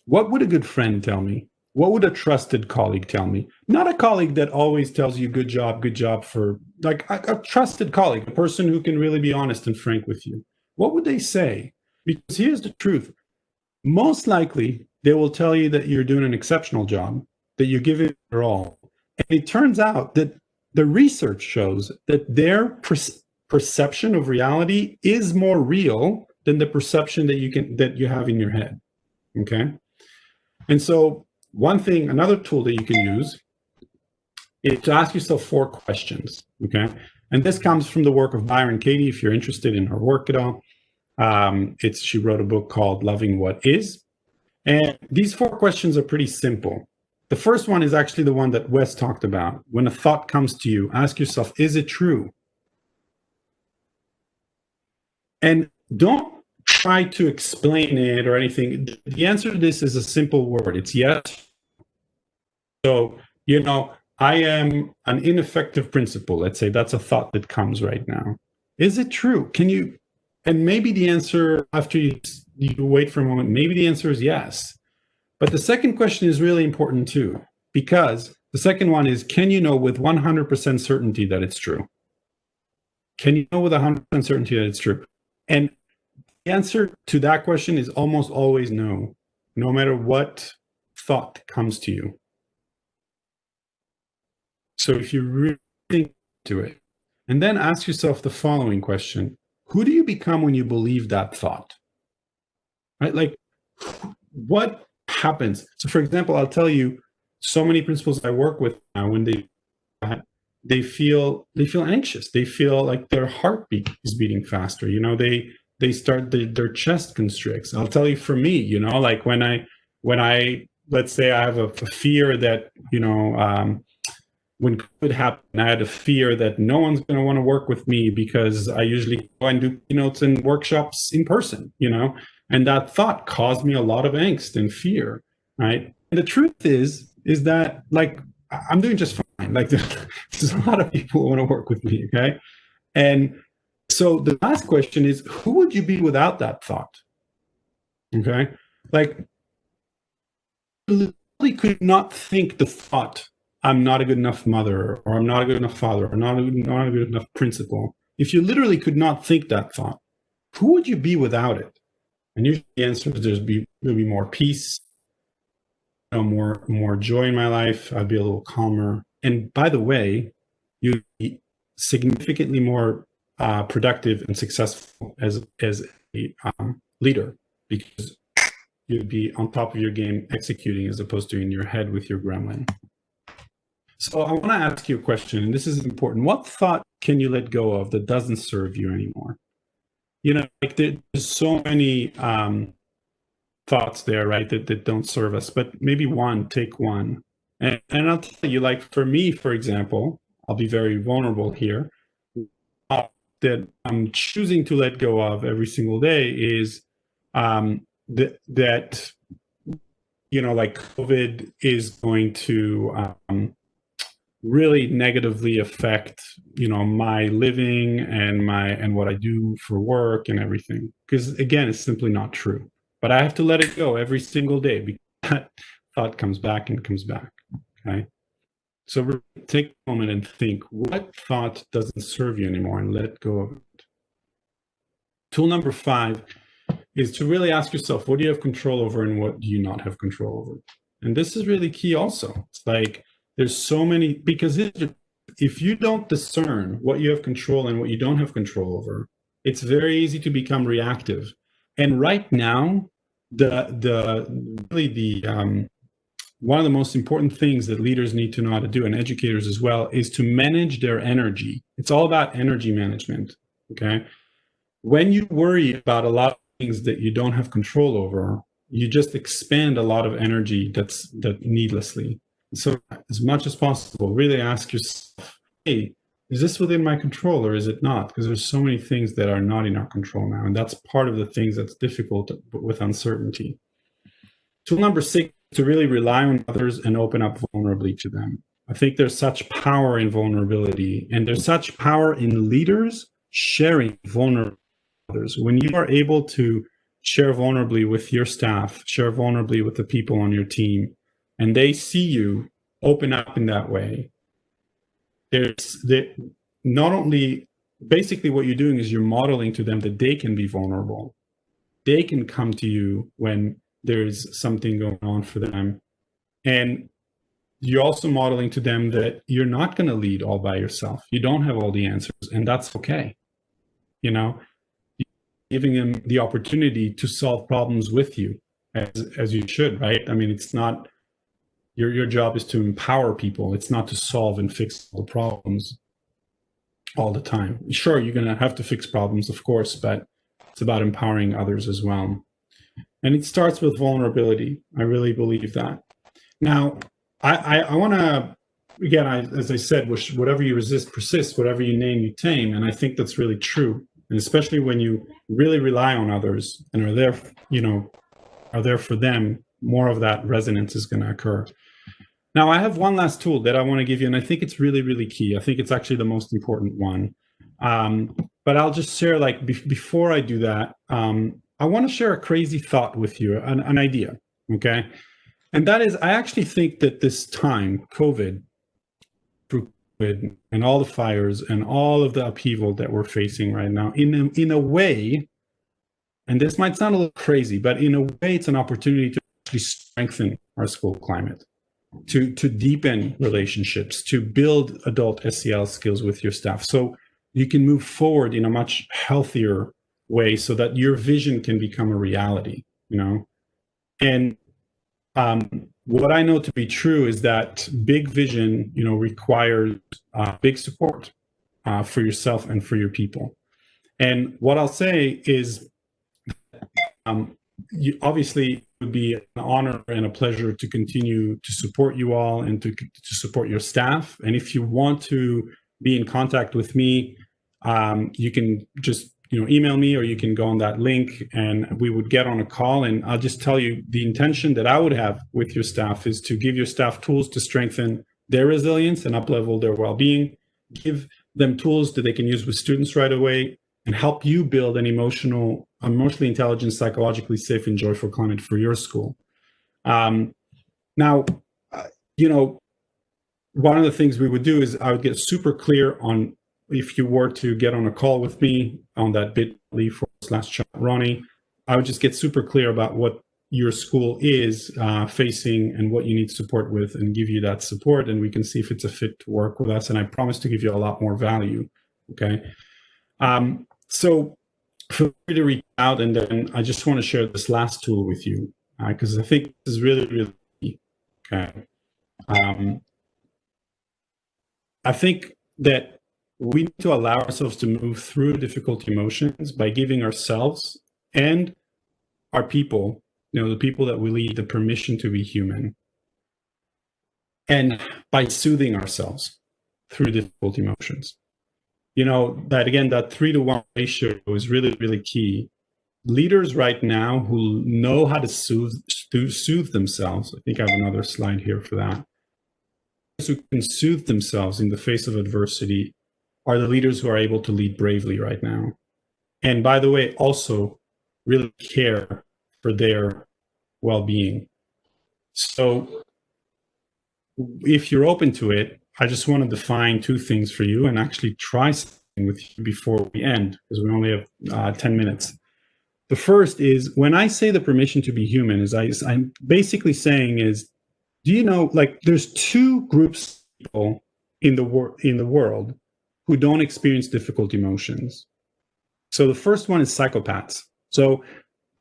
what would a good friend tell me? What would a trusted colleague tell me? Not a colleague that always tells you good job for, like a trusted colleague, a person who can really be honest and frank with you. What would they say? Because here's the truth. Most likely, they will tell you that you're doing an exceptional job, that you're giving it your all. And it turns out that the research shows that their perception of reality is more real than the perception that you have in your head. Okay? And so another tool that you can use is to ask yourself 4 questions. Okay? And this comes from the work of Byron Katie, if you're interested in her work at all. She wrote a book called Loving What Is. And these 4 questions are pretty simple. The first one is actually the one that Wes talked about. When a thought comes to you, ask yourself, is it true? And don't try to explain it or anything. The answer to this is a simple word. It's yes. So, I am an ineffective principal. Let's say that's a thought that comes right now. Is it true? And maybe the answer, after you wait for a moment, maybe the answer is yes. But the second question is really important too, because the second one is, can you know with 100% certainty that it's true? Can you know with 100% certainty that it's true? And the answer to that question is almost always no, no matter what thought comes to you. So if you really think to it, and then ask yourself the following question: who do you become when you believe that thought? Right? Like, what happens? So for example, I'll tell you, so many principals I work with now, when they feel anxious, they feel like their heartbeat is beating faster. They start their chest constricts. I'll tell you, for me, like when I let's say I have a fear that when COVID happened, I had a fear that no one's going to want to work with me because I usually go and do keynotes and workshops in person, and that thought caused me a lot of angst and fear, right? And the truth is that, like, I'm doing just fine. Like, there's a lot of people who want to work with me, okay? And so the last question is, who would you be without that thought? Okay? Like, you literally could not think the thought, I'm not a good enough mother, or I'm not a good enough father, or not a good enough principal. If you literally could not think that thought, who would you be without it? And usually the answer is there'll be more peace, more joy in my life. I'd be a little calmer. And by the way, you'd be significantly more productive and successful as a leader, because you'd be on top of your game executing as opposed to in your head with your gremlin. So I want to ask you a question, and this is important. What thought can you let go of that doesn't serve you anymore? Like, there's so many thoughts there, right, that don't serve us, but maybe take one. And I'll tell you, like, for me, for example, I'll be very vulnerable here, that I'm choosing to let go of every single day is that like, COVID is going to really negatively affect my living and what I do for work and everything, because again, it's simply not true. But I have to let it go every single day, because that thought comes back and comes back. Okay, so take a moment and think, what thought doesn't serve you anymore, and let go of it. Tool number 5 is to really ask yourself, what do you have control over and what do you not have control over? And this is really key also. It's like, there's so many, because if you don't discern what you have control and what you don't have control over, it's very easy to become reactive. And right now, the one of the most important things that leaders need to know how to do, and educators as well, is to manage their energy. It's all about energy management, okay? When you worry about a lot of things that you don't have control over, you just expand a lot of energy that needlessly. So as much as possible, really ask yourself, hey, is this within my control or is it not? Because there's so many things that are not in our control now. And that's part of the things that's difficult with uncertainty. Tool number 6, to really rely on others and open up vulnerably to them. I think there's such power in vulnerability, and there's such power in leaders sharing vulnerability with others. When you are able to share vulnerably with your staff, share vulnerably with the people on your team, and they see you open up in that way, not only, basically what you're doing is you're modeling to them that they can be vulnerable. They can come to you when there's something going on for them. And you're also modeling to them that you're not going to lead all by yourself. You don't have all the answers, and that's okay. You know, giving them the opportunity to solve problems with you, as you should, right? I mean, it's not, your job is to empower people. It's not to solve and fix all the problems all the time. Sure, you're going to have to fix problems, of course, but it's about empowering others as well. And it starts with vulnerability. I really believe that. Now, I want to, again, as I said, whatever you resist persists, whatever you name, you tame. And I think that's really true. And especially when you really rely on others and are there, are there for them, more of that resonance is going to occur. Now, I have one last tool that I want to give you, and I think it's really, really key. I think it's actually the most important one. But I'll just share, like, before I do that, I want to share a crazy thought with you, an idea, okay? And that is, I actually think that this time, COVID, and all the fires and all of the upheaval that we're facing right now, in a way, and this might sound a little crazy, but in a way, it's an opportunity to actually strengthen our school climate, to deepen relationships, to build adult SEL skills with your staff, so you can move forward in a much healthier way, so that your vision can become a reality, And what I know to be true is that big vision, requires big support for yourself and for your people. And what I'll say is, obviously, it would be an honor and a pleasure to continue to support you all and to support your staff. And if you want to be in contact with me, you can just email me, or you can go on that link and we would get on a call. And I'll just tell you, the intention that I would have with your staff is to give your staff tools to strengthen their resilience and up-level their well-being, give them tools that they can use with students right away, and help you build an emotionally intelligent, psychologically safe and joyful climate for your school. Now, one of the things we would do is I would get super clear on, if you were to get on a call with me on that bit.ly/Roni, I would just get super clear about what your school is facing and what you need support with, and give you that support, and we can see if it's a fit to work with us. And I promise to give you a lot more value. Okay. So feel free to reach out, and then I just want to share this last tool with you because I think this is really, really key. Okay. I think that we need to allow ourselves to move through difficult emotions by giving ourselves and our people, the people that we lead, the permission to be human, and by soothing ourselves through difficult emotions. That again, that 3-to-1 ratio is really, really key. Leaders right now who know how to soothe themselves, I think I have another slide here for that, who can soothe themselves in the face of adversity, are the leaders who are able to lead bravely right now. And by the way, also really care for their well-being. So if you're open to it, I just want to define 2 things for you and actually try something with you before we end, because we only have 10 minutes. The first is, when I say the permission to be human, I'm basically saying is, do you know, like, there's 2 groups of people in the world who don't experience difficult emotions. So the first one is psychopaths. So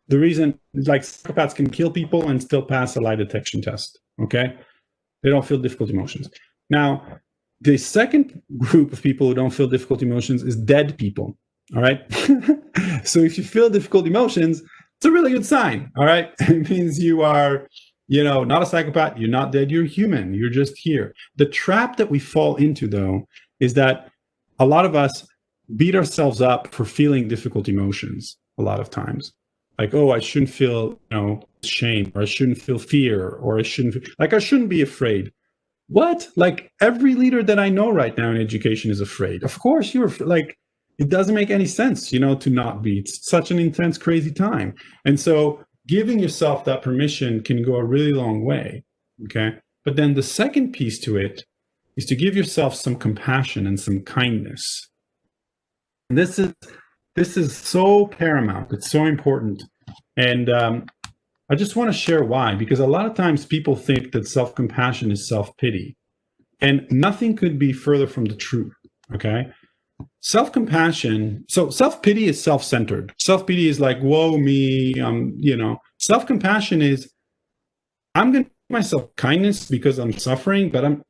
the reason, like, psychopaths can kill people and still pass a lie detection test. okay? They don't feel difficult emotions. Now, the second group of people who don't feel difficult emotions is dead people, all right? So if you feel difficult emotions, it's a really good sign, all right? It means you are, not a psychopath, you're not dead, you're human, you're just here. The trap that we fall into, though, is that a lot of us beat ourselves up for feeling difficult emotions a lot of times. Like, oh, I shouldn't feel, shame, or I shouldn't feel fear, or I shouldn't be afraid. What? Like, every leader that I know right now in education is afraid. Of course you're like, it doesn't make any sense, to not be. It's such an intense, crazy time. And so giving yourself that permission can go a really long way. Okay. But then the second piece to it is to give yourself some compassion and some kindness. And this is so paramount. It's so important. And I just want to share why, because a lot of times people think that self-compassion is self-pity, and nothing could be further from the truth. Okay. Self-compassion. So self-pity is self-centered. Self-pity is like, whoa, me, self-compassion is, I'm going to give myself kindness because I'm suffering, but I'm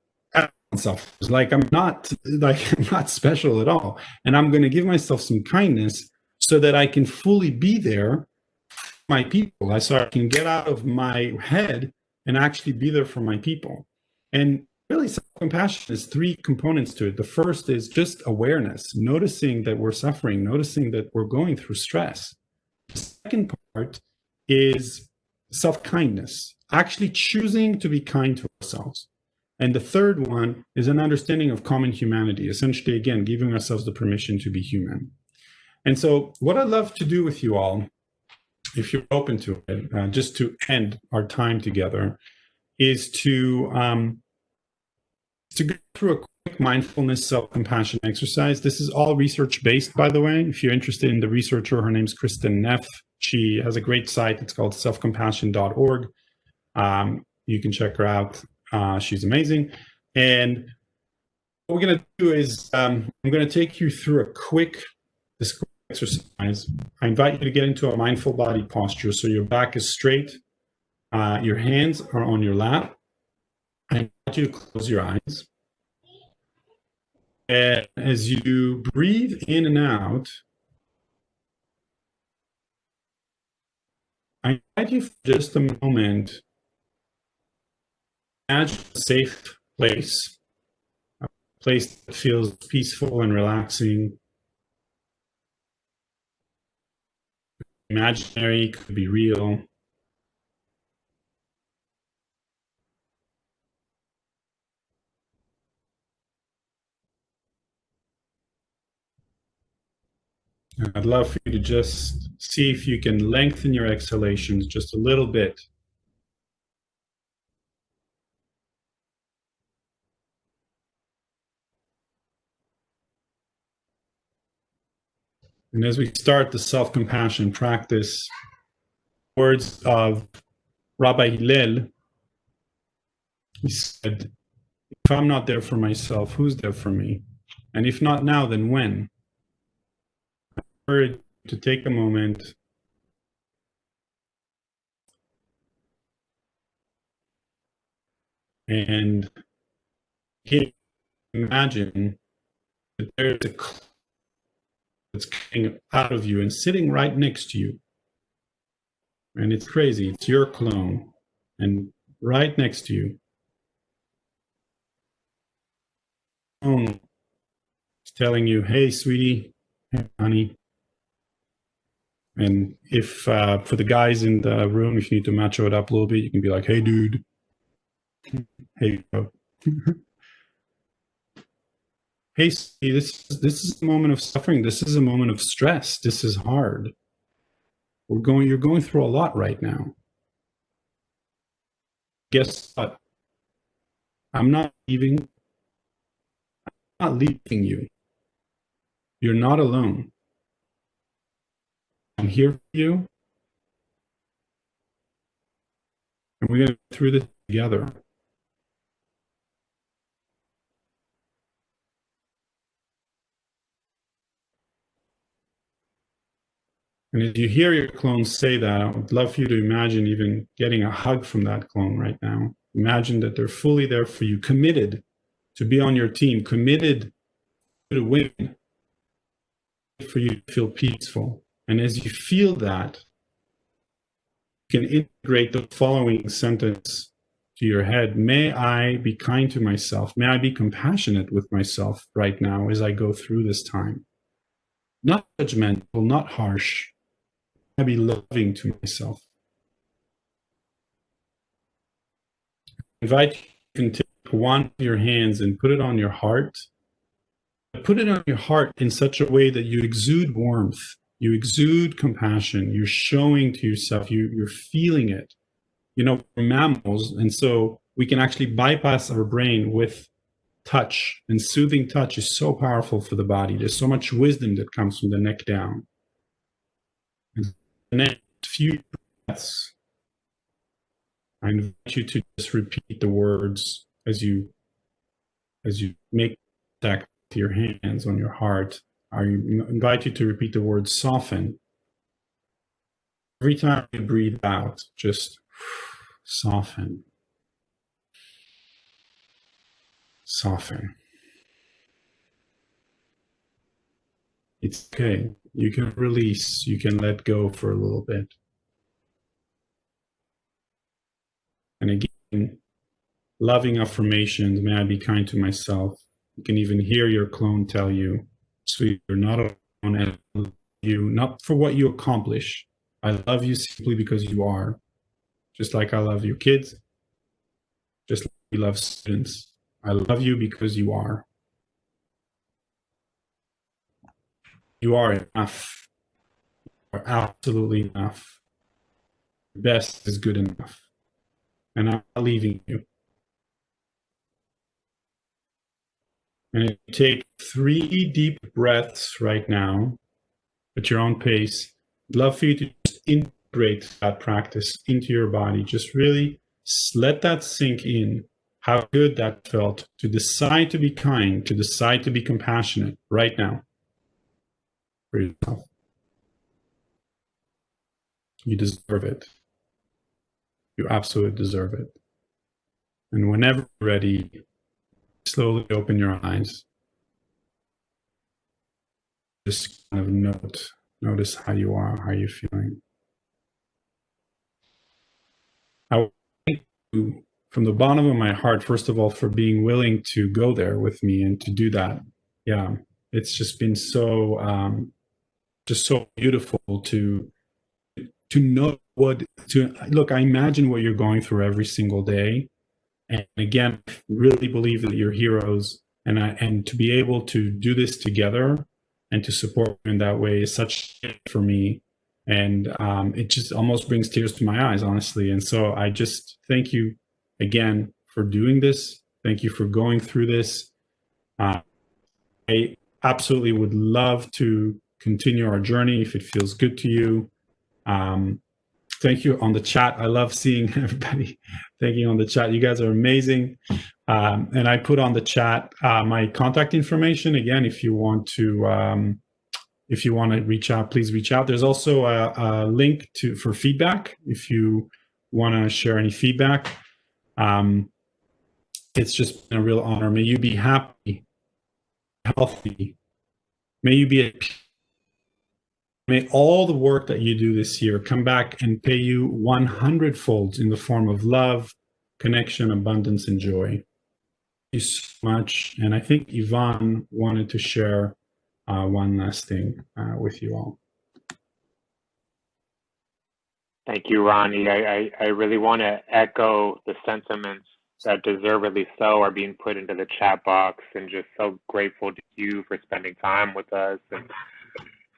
suffering. Like, I'm not special at all. And I'm going to give myself some kindness so that I can fully be there for my people. So I can get out of my head and actually be there for my people. And really, self-compassion is three components to it. The first is just awareness, noticing that we're suffering, noticing that we're going through stress. The second part is self-kindness, actually choosing to be kind to ourselves. And the third one is an understanding of common humanity, essentially, again, giving ourselves the permission to be human. And so what I'd love to do with you all, if you're open to it, just to end our time together, is to go through a quick mindfulness self-compassion exercise. This is all research-based, by the way. If you're interested in the researcher, her name's Kristen Neff. She has a great site. It's called selfcompassion.org. You can check her out. She's amazing. And what we're going to do is I'm going to take you through a quick exercise. I invite you to get into a mindful body posture. So your back is straight. Your hands are on your lap. I invite you to close your eyes. And as you breathe in and out, I invite you for just a moment, imagine a safe place, a place that feels peaceful and relaxing. Imaginary, could be real. I'd love for you to just see if you can lengthen your exhalations just a little bit. And as we start the self-compassion practice, words of Rabbi Hillel, he said, if I'm not there for myself, who's there for me? And if not now, then when? I encourage you to take a moment and imagine that there's a cloud that's coming out of you and sitting right next to you. And it's crazy. It's your clone. And right next to you, clone is telling you, hey, sweetie, hey, honey. And if for the guys in the room, if you need to macho it up a little bit, you can be like, hey, dude. Hey, bro. Hey, this is a moment of suffering. This is a moment of stress. This is hard. You're going through a lot right now. Guess what? I'm not leaving you. You're not alone. I'm here for you. And we're going to go through this together. And if you hear your clone say that, I would love for you to imagine even getting a hug from that clone right now. Imagine that they're fully there for you, committed to be on your team, committed to win, for you to feel peaceful. And as you feel that, you can integrate the following sentence to your head. May I be kind to myself. May I be compassionate with myself right now as I go through this time. Not judgmental, not harsh. May I be loving to myself. I invite you to take one of your hands and put it on your heart. Put it on your heart in such a way that you exude warmth, you exude compassion, you're showing to yourself, you're feeling it. You know, we're mammals, and so we can actually bypass our brain with touch, and soothing touch is so powerful for the body. There's so much wisdom that comes from the neck down. And the next few breaths, I invite you to just repeat the words as you make contact with your hands on your heart. I invite you to repeat the word soften. Every time you breathe out, just soften. Soften. It's okay. You can release, you can let go for a little bit. And again, loving affirmations. May I be kind to myself. You can even hear your clone tell you, sweet, you're not alone, and I love you, not for what you accomplish. I love you simply because you are. Just like I love your kids, just like we love students. I love you because you are. You are enough. You are absolutely enough. Your best is good enough. And I'm not leaving you. And you take 3 deep breaths right now at your own pace. I'd love for you to just integrate that practice into your body. Just really let that sink in, how good that felt to decide to be kind, to decide to be compassionate right now for yourself. You deserve it. You absolutely deserve it. And whenever you're ready, slowly open your eyes. Just kind of notice how you are, how you're feeling. I thank you from the bottom of my heart, first of all, for being willing to go there with me and to do that. Yeah, it's just been so beautiful to know look. I imagine what you're going through every single day, and again, I really believe that you're heroes, and to be able to do this together and to support you in that way is such a gift for me. And it just almost brings tears to my eyes, honestly. And so I just thank you again for doing this. Thank you for going through this. I absolutely would love to continue our journey if it feels good to you. Thank you on the chat. I love seeing everybody thanking on the chat. You guys are amazing. And I put on the chat my contact information. Again, if you want to reach out, please reach out. There's also a link for feedback if you want to share any feedback. It's just been a real honor. May you be happy, healthy. May you be at peace. May all the work that you do this year come back and pay you 100 folds in the form of love, connection, abundance, and joy. Thank you so much. And I think Yvonne wanted to share one last thing with you all.
Thank you, Roni. I really want to echo the sentiments that deservedly so are being put into the chat box, and just so grateful to you for spending time with us.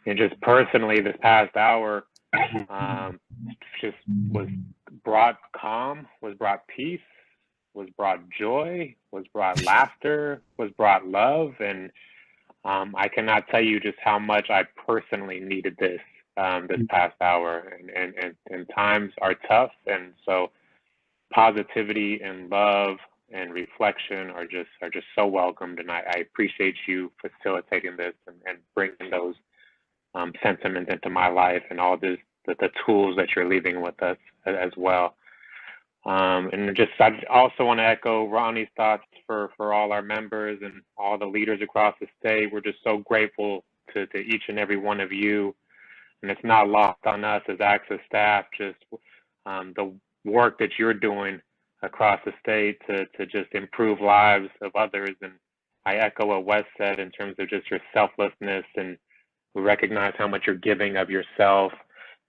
And just personally, this past hour just was brought calm, was brought peace, was brought joy, was brought laughter, was brought love. And I cannot tell you just how much I personally needed this this past hour. And times are tough. And so positivity and love and reflection are just so welcomed. And I appreciate you facilitating this and bringing those sentiments into my life, and all the tools that you're leaving with us as well. And just, I also want to echo Roni's thoughts for all our members and all the leaders across the state. We're just so grateful to each and every one of you. And it's not lost on us as ACSA staff, just the work that you're doing across the state to just improve lives of others. And I echo what Wes said in terms of just your selflessness, and we recognize how much you're giving of yourself,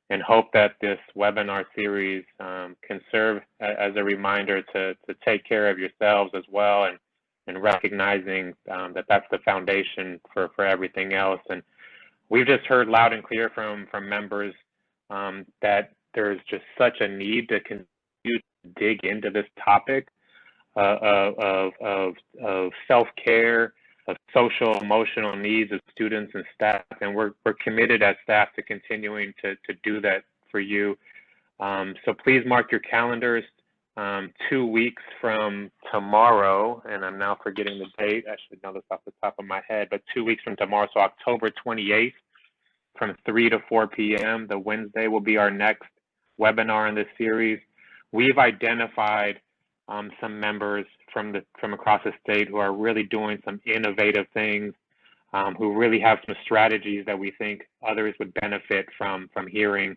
and hope that this webinar series can serve as a reminder to take care of yourselves as well, and recognizing that that's the foundation for everything else. And we've just heard loud and clear from members that there's just such a need to continue to dig into this topic of self-care, of social emotional needs of students and staff, and we're committed as staff to continuing to do that for you. So please mark your calendars. 2 weeks from tomorrow, and I'm now forgetting the date, I should know this off the top of my head, but 2 weeks from tomorrow, so October 28th, from 3 to 4 p.m., the Wednesday, will be our next webinar in this series. We've identified some members from across the state who are really doing some innovative things, who really have some strategies that we think others would benefit from hearing.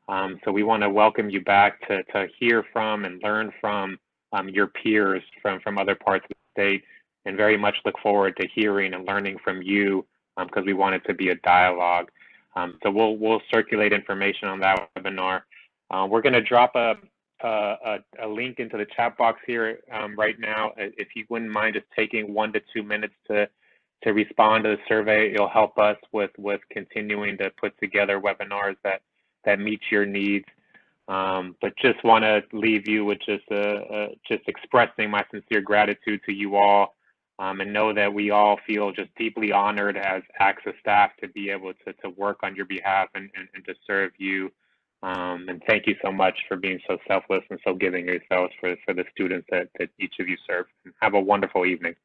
So we want to welcome you back to hear from and learn from your peers from other parts of the state, and very much look forward to hearing and learning from you, because we want it to be a dialogue. So we'll circulate information on that webinar. We're going to drop a link into the chat box here right now. If you wouldn't mind just taking 1 to 2 minutes to respond to the survey, it'll help us with continuing to put together webinars that meet your needs. But just want to leave you with just expressing my sincere gratitude to you all, and know that we all feel just deeply honored as ACSA staff to be able to work on your behalf and to serve you. And thank you so much for being so selfless and so giving yourselves for the students that each of you serve. Have a wonderful evening.